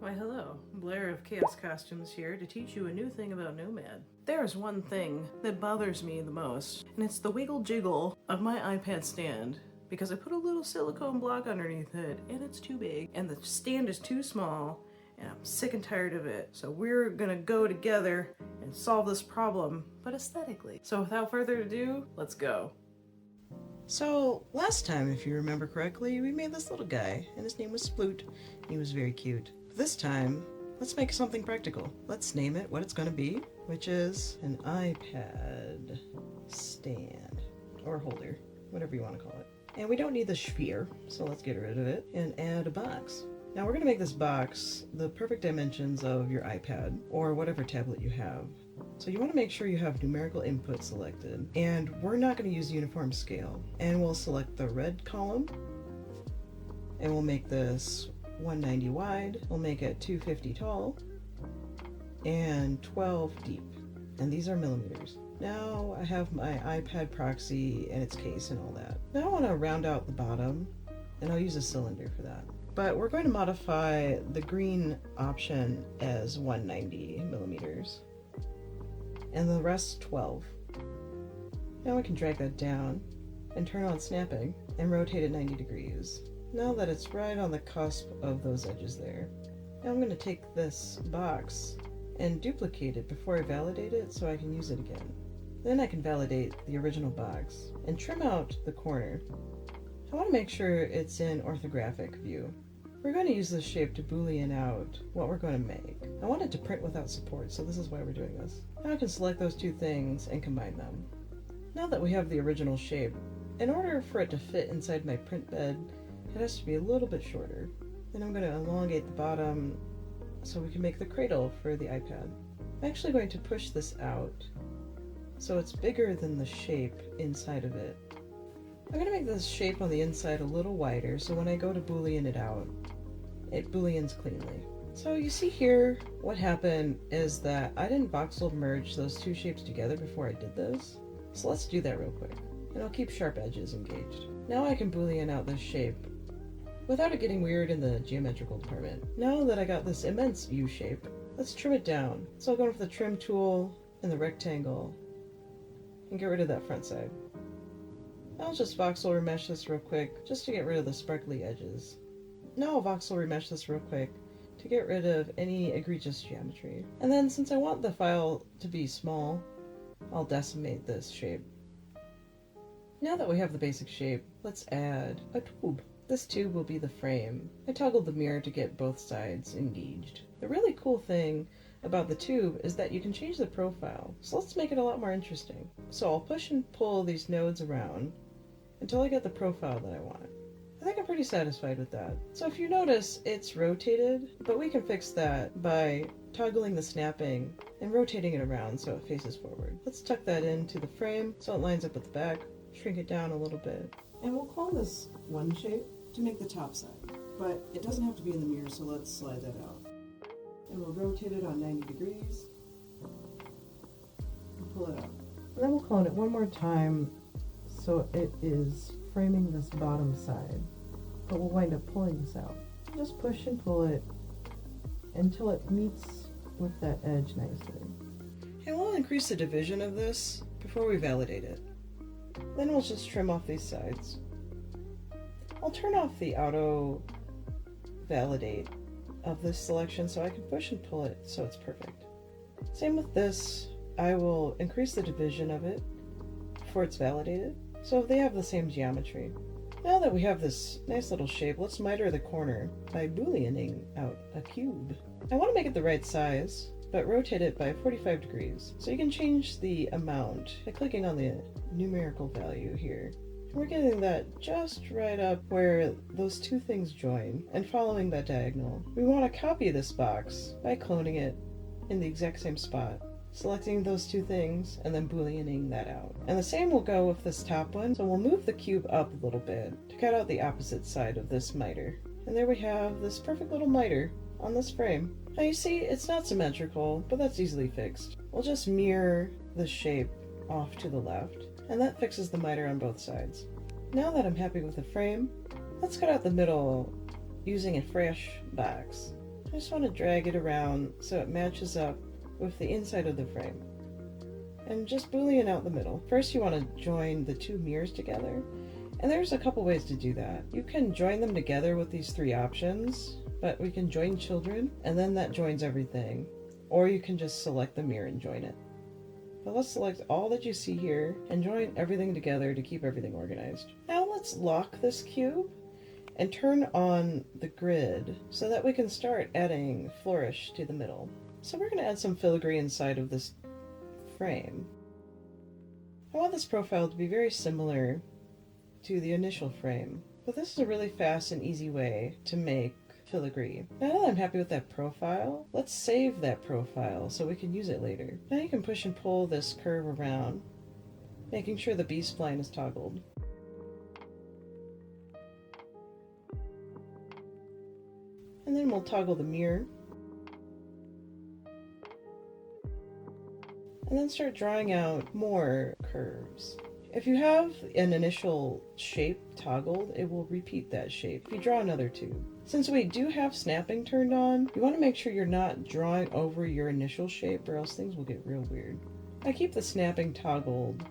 Why hello, Blair of Chaos Costumes here to teach you a new thing about Nomad. There's one thing that bothers me the most, and it's the wiggle jiggle of my iPad stand, because I put a little silicone block underneath it and it's too big, and the stand is too small, and I'm sick and tired of it. So we're gonna go together and solve this problem, but aesthetically. So without further ado, let's go. So last time, if you remember correctly, we made this little guy, and his name was Sploot. He was very cute. This time, let's make something practical. Let's name it what it's going to be, which is an iPad stand, or holder, whatever you want to call it. And we don't need the sphere, so let's get rid of it and add a box. Now we're going to make this box the perfect dimensions of your iPad, or whatever tablet you have. So you want to make sure you have numerical input selected, and we're not going to use uniform scale. And we'll select the red column, and we'll make this 190 wide, we'll make it 250 tall, and 12 deep. And these are millimeters. Now I have my iPad proxy and its case and all that. Now I want to round out the bottom, and I'll use a cylinder for that. But we're going to modify the green option as 190 millimeters. And the rest 12. Now we can drag that down and turn on snapping and rotate it 90 degrees. Now that it's right on the cusp of those edges there. Now I'm going to take this box and duplicate it before I validate it so I can use it again. Then I can validate the original box and trim out the corner. I want to make sure it's in orthographic view. We're going to use this shape to boolean out what we're going to make. I want it to print without support, so this is why we're doing this. Now I can select those two things and combine them. Now that we have the original shape, in order for it to fit inside my print bed, it has to be a little bit shorter. Then I'm going to elongate the bottom so we can make the cradle for the iPad. I'm actually going to push this out so it's bigger than the shape inside of it. I'm going to make this shape on the inside a little wider so when I go to boolean it out, it booleans cleanly. So you see here, what happened is that I didn't voxel merge those two shapes together before I did this. So let's do that real quick. And I'll keep sharp edges engaged. Now I can boolean out this shape without it getting weird in the geometrical department. Now that I got this immense U shape, let's trim it down. So I'll go with the trim tool in the rectangle and get rid of that front side. I'll just voxel remesh this real quick just to get rid of the sparkly edges. Now I'll voxel remesh this real quick to get rid of any egregious geometry. And then since I want the file to be small, I'll decimate this shape. Now that we have the basic shape, let's add a tube. This tube will be the frame. I toggled the mirror to get both sides engaged. The really cool thing about the tube is that you can change the profile, so let's make it a lot more interesting. So I'll push and pull these nodes around until I get the profile that I want. I think I'm pretty satisfied with that. So if you notice, it's rotated, but we can fix that by toggling the snapping and rotating it around so it faces forward. Let's tuck that into the frame so it lines up with the back, shrink it down a little bit. And we'll call this one shape to make the top side, but it doesn't have to be in the mirror, so let's slide that out. And we'll rotate it on 90 degrees and pull it out. And then we'll clone it one more time so it is framing this bottom side, but we'll wind up pulling this out. Just push and pull it until it meets with that edge nicely. And we'll increase the division of this before we validate it. Then we'll just trim off these sides. I'll turn off the auto validate of this selection so I can push and pull it so it's perfect. Same with this. I will increase the division of it before it's validated so they have the same geometry. Now that we have this nice little shape, let's miter the corner by booleaning out a cube. I want to make it the right size, but rotate it by 45 degrees. So you can change the amount by clicking on the numerical value here. We're getting that just right up where those two things join and following that diagonal. We want to copy this box by cloning it in the exact same spot, selecting those two things and then booleaning that out. And the same will go with this top one. So we'll move the cube up a little bit to cut out the opposite side of this miter. And there we have this perfect little miter on this frame. Now you see, it's not symmetrical, but that's easily fixed. We'll just mirror the shape off to the left, and that fixes the miter on both sides. Now that I'm happy with the frame, let's cut out the middle using a fresh box. I just want to drag it around so it matches up with the inside of the frame. And just boolean out the middle. First you want to join the two mirrors together. And there's a couple ways to do that. You can join them together with these three options, but we can join children, and then that joins everything. Or you can just select the mirror and join it. But let's select all that you see here and join everything together to keep everything organized. Now let's lock this cube and turn on the grid so that we can start adding flourish to the middle. So we're going to add some filigree inside of this frame. I want this profile to be very similar to the initial frame, but this is a really fast and easy way to make filigree. Now that I'm happy with that profile, let's save that profile so we can use it later. Now you can push and pull this curve around, making sure the B-spline is toggled. And then we'll toggle the mirror. And then start drawing out more curves. If you have an initial shape toggled, it will repeat that shape if you draw another tube. Since we do have snapping turned on, you want to make sure you're not drawing over your initial shape or else things will get real weird. I keep the snapping toggled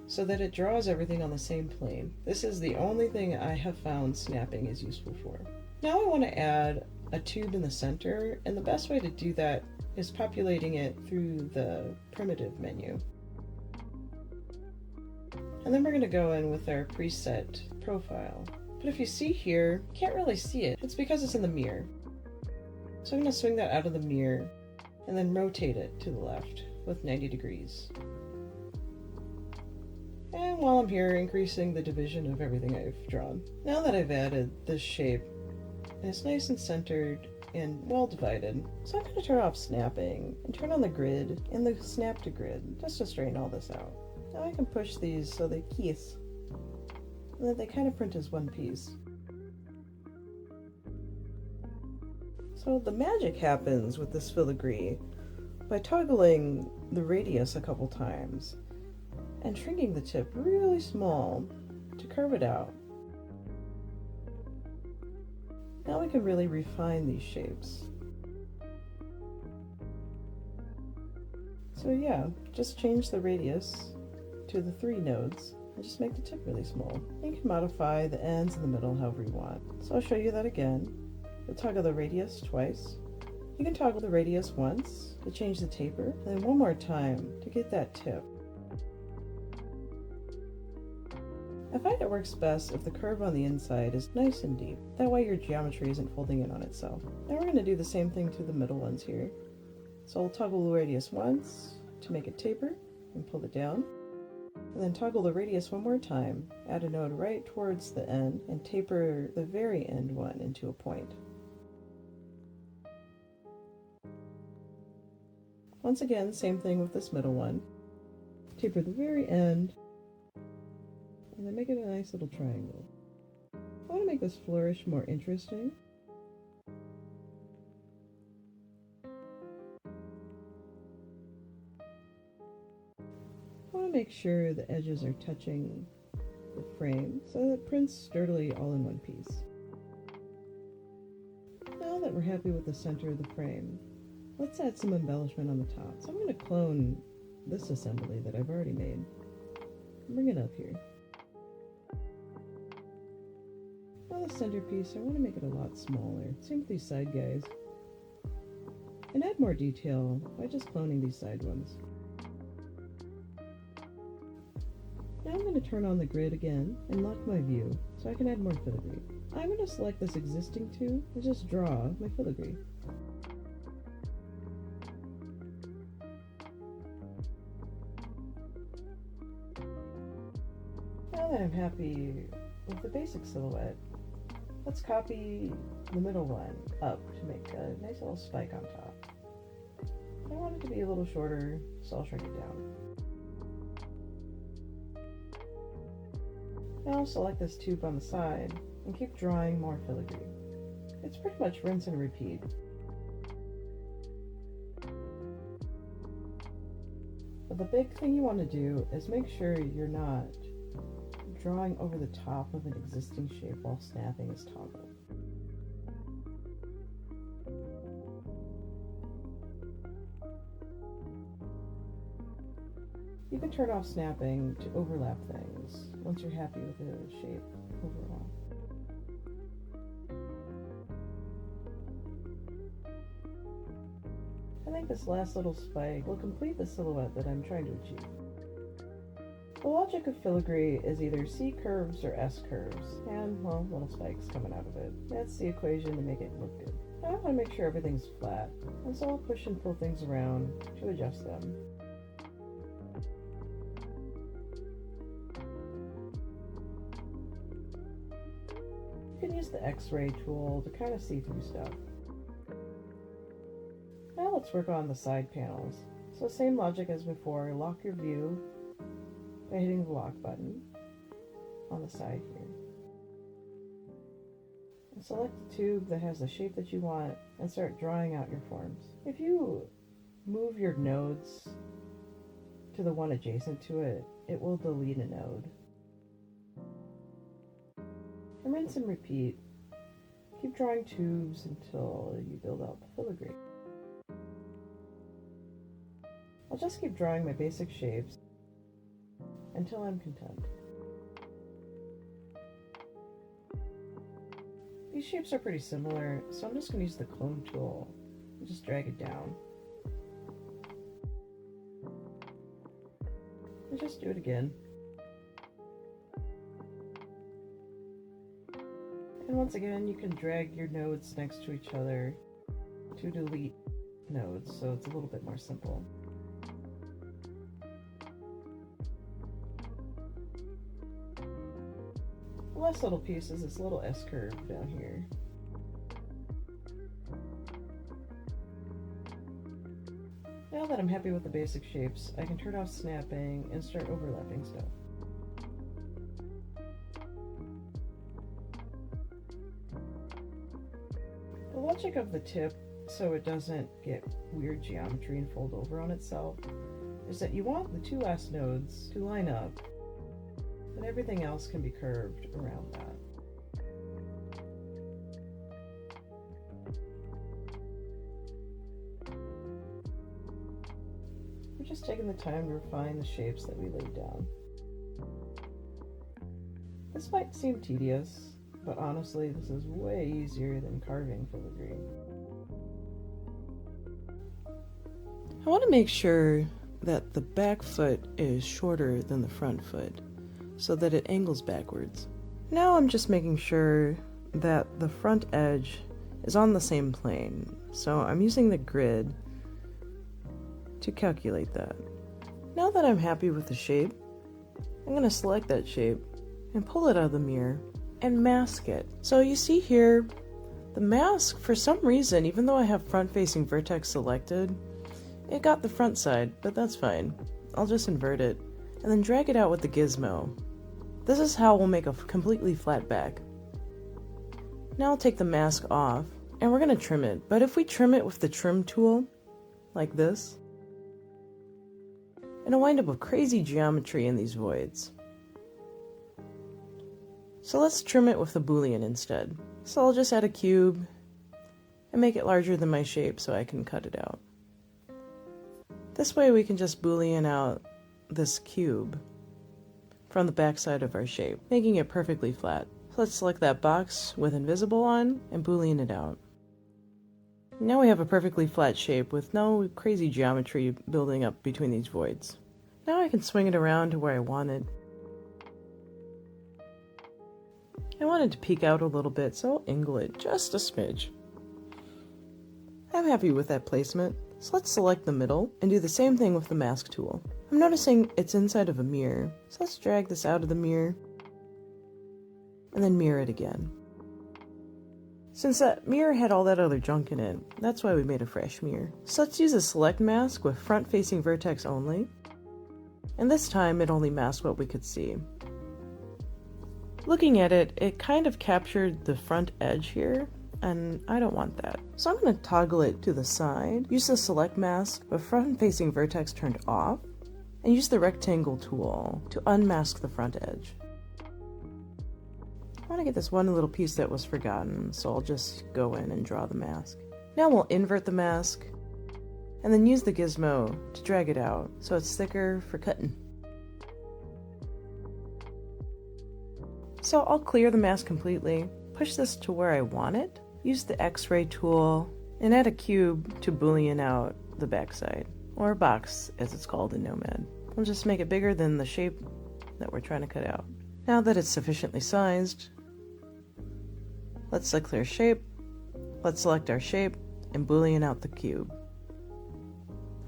so that it draws everything on the same plane. This is the only thing I have found snapping is useful for. Now I want to add a tube in the center, and the best way to do that is populating it through the primitive menu. And then we're going to go in with our preset profile. But if you see here, you can't really see it. It's because it's in the mirror. So I'm going to swing that out of the mirror and then rotate it to the left with 90 degrees. And while I'm here, increasing the division of everything I've drawn. Now that I've added this shape, it's nice and centered and well divided. So I'm going to turn off snapping and turn on the grid and the snap to grid just to straighten all this out. Now I can push these so they kiss, and then they kind of print as one piece. So the magic happens with this filigree by toggling the radius a couple times and shrinking the tip really small to curve it out. Now we can really refine these shapes. So yeah, just change the radius to the 3 nodes and just make the tip really small. You can modify the ends in the middle however you want. So I'll show you that again. You'll toggle the radius twice. You can toggle the radius once to change the taper, and then one more time to get that tip. I find it works best if the curve on the inside is nice and deep. That way your geometry isn't folding in on itself. Now we're going to do the same thing to the middle ones here. So I'll toggle the radius once to make it taper and pull it down. And then toggle the radius one more time, add a node right towards the end, and taper the very end one into a point. Once again, same thing with this middle one. Taper the very end, and then make it a nice little triangle. I want to make this flourish more interesting. I want to make sure the edges are touching the frame so that it prints sturdily all in one piece. Now that we're happy with the center of the frame, let's add some embellishment on the top. So I'm going to clone this assembly that I've already made and bring it up here. Now the centerpiece, I want to make it a lot smaller. Same with these side guys. And add more detail by just cloning these side ones. Now I'm going to turn on the grid again and lock my view so I can add more filigree. I'm going to select this existing tube and just draw my filigree. Now that I'm happy with the basic silhouette, let's copy the middle one up to make a nice little spike on top. I want it to be a little shorter, so I'll shrink it down. Now I'll select this tube on the side and keep drawing more filigree. It's pretty much rinse and repeat. But the big thing you want to do is make sure you're not drawing over the top of an existing shape while snapping is toggled. You can turn off snapping to overlap things once you're happy with the shape overall. I think this last little spike will complete the silhouette that I'm trying to achieve. The logic of filigree is either C curves or S curves, and, well, little spikes coming out of it. That's the equation to make it look good. I want to make sure everything's flat, and so I'll push and pull things around to adjust them. You can use the X-ray tool to kind of see through stuff. Now let's work on the side panels. So same logic as before, lock your view by hitting the lock button on the side here. And select the tube that has the shape that you want and start drawing out your forms. If you move your nodes to the one adjacent to it, it will delete a node. And rinse and repeat. Keep drawing tubes until you build out the filigree. I'll just keep drawing my basic shapes until I'm content. These shapes are pretty similar, so I'm just going to use the clone tool and just drag it down. And just do it again. And once again, you can drag your nodes next to each other to delete nodes, so it's a little bit more simple. The last little piece is this little S-curve down here. Now that I'm happy with the basic shapes, I can turn off snapping and start overlapping stuff. The logic of the tip, so it doesn't get weird geometry and fold over on itself, is that you want the two last nodes to line up, and everything else can be curved around that. We're just taking the time to refine the shapes that we laid down. This might seem tedious, but honestly, this is way easier than carving filigree. I want to make sure that the back foot is shorter than the front foot, so that it angles backwards. Now I'm just making sure that the front edge is on the same plane, so I'm using the grid to calculate that. Now that I'm happy with the shape, I'm going to select that shape and pull it out of the mirror and mask it. So you see here, the mask, for some reason, even though I have front-facing vertex selected, it got the front side, but that's fine. I'll just invert it and then drag it out with the gizmo. This is how we'll make a completely flat back. Now I'll take the mask off, and we're going to trim it. But if we trim it with the trim tool, like this, it'll wind up with crazy geometry in these voids. So let's trim it with the Boolean instead. So I'll just add a cube and make it larger than my shape so I can cut it out. This way we can just Boolean out this cube from the back side of our shape, making it perfectly flat. So let's select that box with invisible on and Boolean it out. Now we have a perfectly flat shape with no crazy geometry building up between these voids. Now I can swing it around to where I want it. I wanted to peek out a little bit, so I'll angle it just a smidge. I'm happy with that placement, so let's select the middle and do the same thing with the mask tool. I'm noticing it's inside of a mirror, so let's drag this out of the mirror and then mirror it again. Since that mirror had all that other junk in it, that's why we made a fresh mirror. So let's use a select mask with front-facing vertex only, and this time it only masked what we could see. Looking at it, it kind of captured the front edge here, and I don't want that. So I'm going to toggle it to the side, use the select mask with front-facing vertex turned off, and use the rectangle tool to unmask the front edge. I want to get this one little piece that was forgotten, so I'll just go in and draw the mask. Now we'll invert the mask, and then use the gizmo to drag it out so it's thicker for cutting. So I'll clear the mask completely, push this to where I want it, use the X-ray tool, and add a cube to boolean out the backside, or box as it's called in Nomad. We'll just make it bigger than the shape that we're trying to cut out. Now that it's sufficiently sized, let's select our shape, let's select our shape, and boolean out the cube,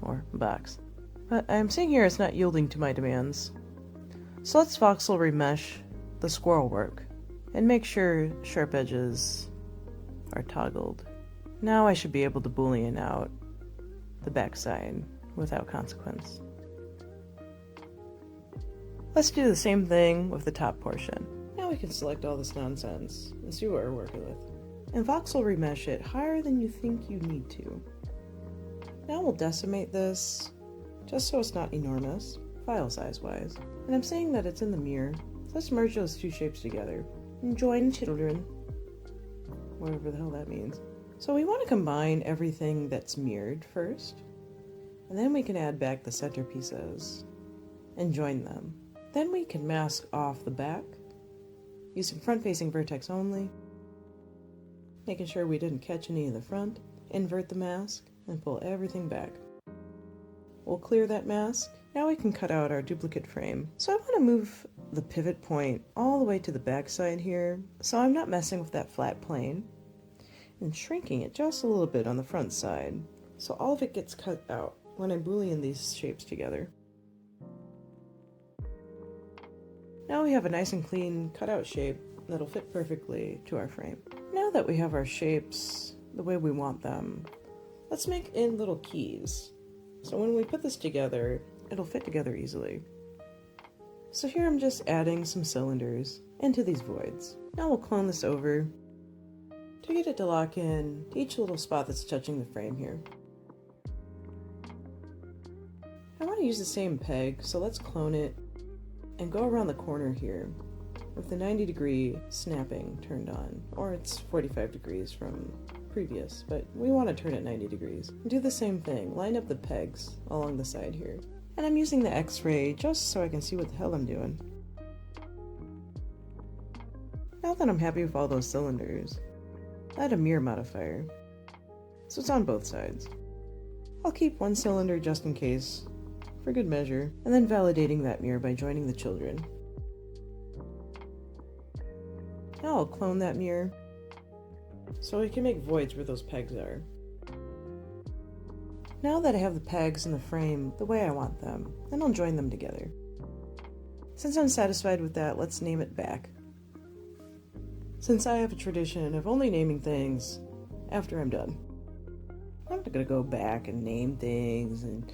or box. But I'm seeing here it's not yielding to my demands. So let's voxel remesh the squirrel work, and make sure sharp edges are toggled. Now I should be able to boolean out the backside without consequence. Let's do the same thing with the top portion. Now we can select all this nonsense and see what we're working with. And voxel remesh it higher than you think you need to. Now we'll decimate this, just so it's not enormous, file size wise. And I'm saying that it's in the mirror, so let's merge those two shapes together. And join children, whatever the hell that means. So we want to combine everything that's mirrored first, and then we can add back the centerpieces and join them. Then we can mask off the back, using front-facing vertex only, making sure we didn't catch any of the front, invert the mask, and pull everything back. We'll clear that mask. Now we can cut out our duplicate frame. So I want to move the pivot point all the way to the back side here, so I'm not messing with that flat plane, and shrinking it just a little bit on the front side, so all of it gets cut out when I boolean these shapes together. Now we have a nice and clean cutout shape that'll fit perfectly to our frame. Now that we have our shapes the way we want them, let's make in little keys. So when we put this together, it'll fit together easily. So here I'm just adding some cylinders into these voids. Now we'll clone this over to get it to lock in to each little spot that's touching the frame here. I want to use the same peg, so let's clone it and go around the corner here with the 90-degree snapping turned on, or it's 45 degrees from previous, but we want to turn it 90 degrees. And do the same thing, line up the pegs along the side here. And I'm using the X-ray just so I can see what the hell I'm doing. Now that I'm happy with all those cylinders, add a mirror modifier, so it's on both sides. I'll keep one cylinder just in case, for good measure, and then validating that mirror by joining the children. Now I'll clone that mirror, so we can make voids where those pegs are. Now that I have the pegs in the frame the way I want them, then I'll join them together. Since I'm satisfied with that, let's name it back. Since I have a tradition of only naming things after I'm done. I'm not gonna go back and name things and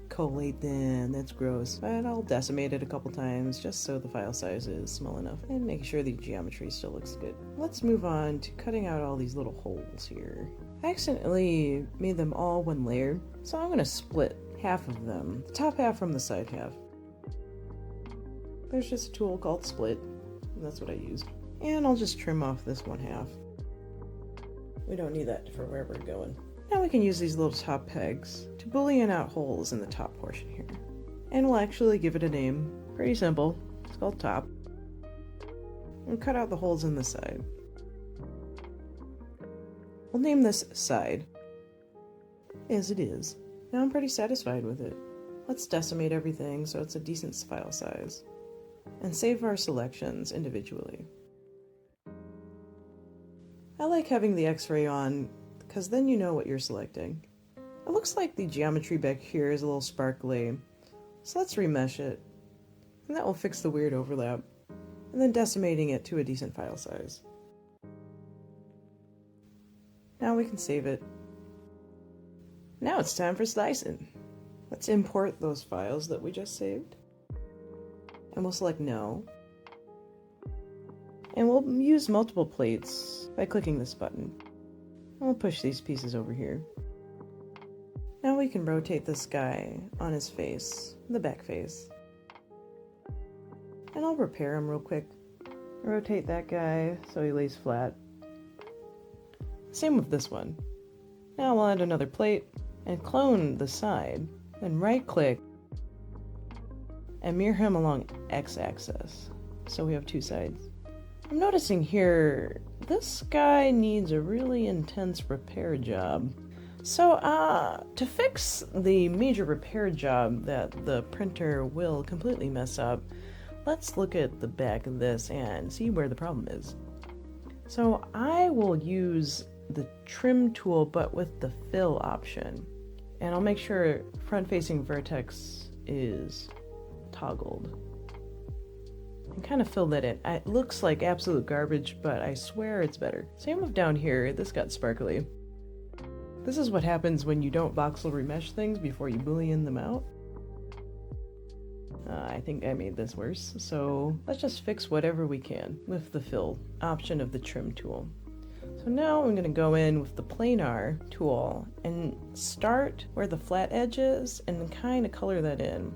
collate them, that's gross, but I'll decimate it a couple times just so the file size is small enough and make sure the geometry still looks good. Let's move on to cutting out all these little holes here. I accidentally made them all one layer, so I'm going to split half of them, the top half from the side half. There's just a tool called split, and that's what I used. And I'll just trim off this one half. We don't need that for where we're going. Now we can use these little top pegs to boolean out holes in the top portion here. And we'll actually give it a name. Pretty simple. It's called top. And cut out the holes in the side. We'll name this side, as it is. Now I'm pretty satisfied with it. Let's decimate everything so it's a decent file size. And save our selections individually. I like having the X-ray on, because then you know what you're selecting. It looks like the geometry back here is a little sparkly, so let's remesh it, and that will fix the weird overlap, and then decimating it to a decent file size. Now we can save it. Now it's time for slicing. Let's import those files that we just saved, and we'll select no, and we'll use multiple plates by clicking this button. I'll push these pieces over here. Now we can rotate this guy on his face, the back face. And I'll repair him real quick. Rotate that guy so he lays flat. Same with this one. Now we'll add another plate and clone the side, then right click and mirror him along x-axis. So we have two sides. I'm noticing here, this guy needs a really intense repair job. So, to fix the major repair job that the printer will completely mess up, let's look at the back of this and see where the problem is. So I will use the trim tool, but with the fill option. And I'll make sure front-facing vertex is toggled. And kind of fill that in. It looks like absolute garbage, but I swear it's better. Same with down here, this got sparkly. This is what happens when you don't voxel remesh things before you boolean them out. I think I made this worse, so let's just fix whatever we can with the fill option of the trim tool. So now I'm going to go in with the planar tool and start where the flat edge is and kind of color that in.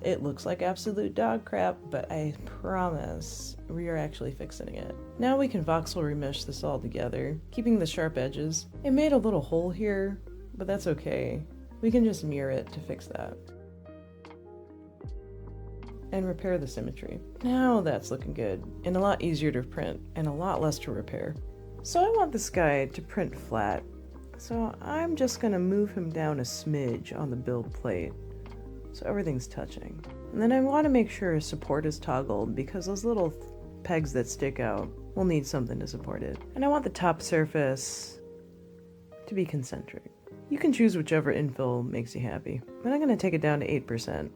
It looks like absolute dog crap, but I promise we are actually fixing it. Now we can voxel remesh this all together, keeping the sharp edges. It made a little hole here, but that's okay. We can just mirror it to fix that. And repair the symmetry. Now that's looking good, and a lot easier to print, and a lot less to repair. So I want this guy to print flat, so I'm just gonna move him down a smidge on the build plate, so everything's touching. And then I want to make sure his support is toggled, because those little pegs that stick out will need something to support it. And I want the top surface to be concentric. You can choose whichever infill makes you happy, but I'm gonna take it down to 8%.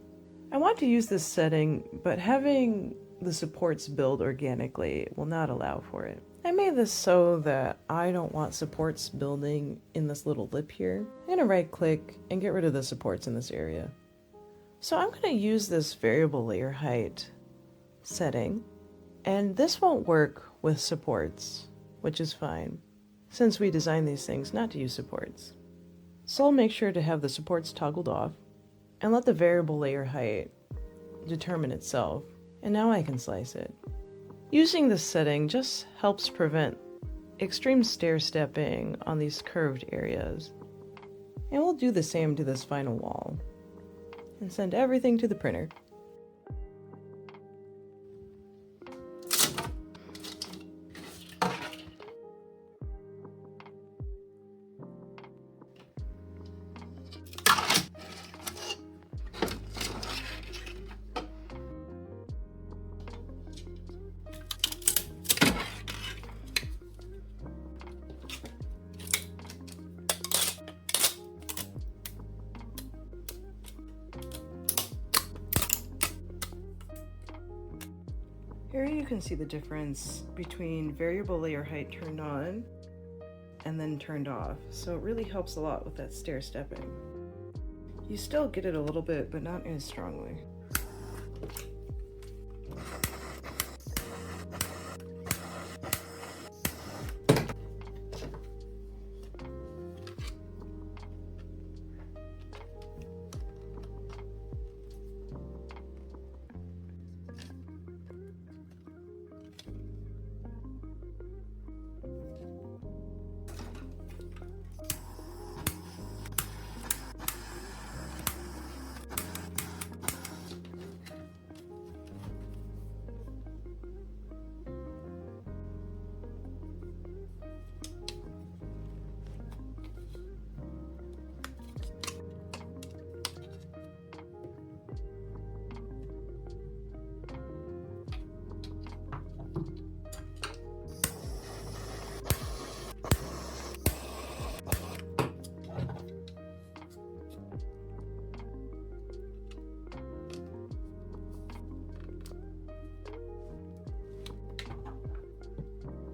I want to use this setting, but having the supports build organically will not allow for it. I made this so that I don't want supports building in this little lip here. I'm going to right click and get rid of the supports in this area. So I'm going to use this variable layer height setting, and this won't work with supports, which is fine, since we designed these things not to use supports. So I'll make sure to have the supports toggled off, and let the variable layer height determine itself, and now I can slice it. Using this setting just helps prevent extreme stair-stepping on these curved areas. And we'll do the same to this final wall, and send everything to the printer. Here you can see the difference between variable layer height turned on and then turned off, so it really helps a lot with that stair stepping. You still get it a little bit, but not as strongly.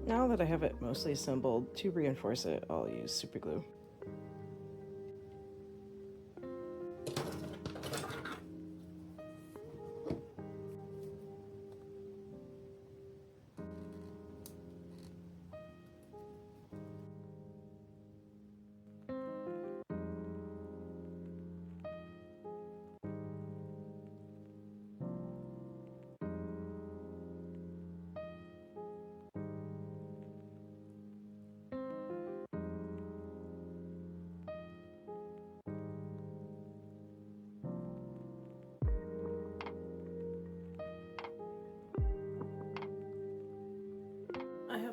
Now that I have it mostly assembled, to reinforce it, I'll use super glue.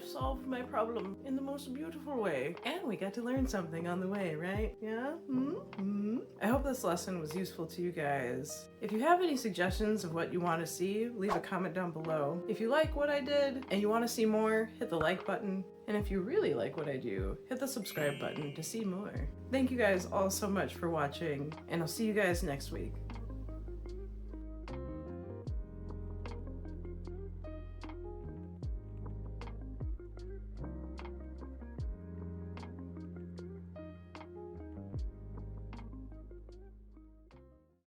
have solved my problem in the most beautiful way. And we got to learn something on the way, right? Yeah? I hope this lesson was useful to you guys. If you have any suggestions of what you want to see, leave a comment down below. If you like what I did and you want to see more, hit the like button. And if you really like what I do, hit the subscribe button to see more. Thank you guys all so much for watching, and I'll see you guys next week.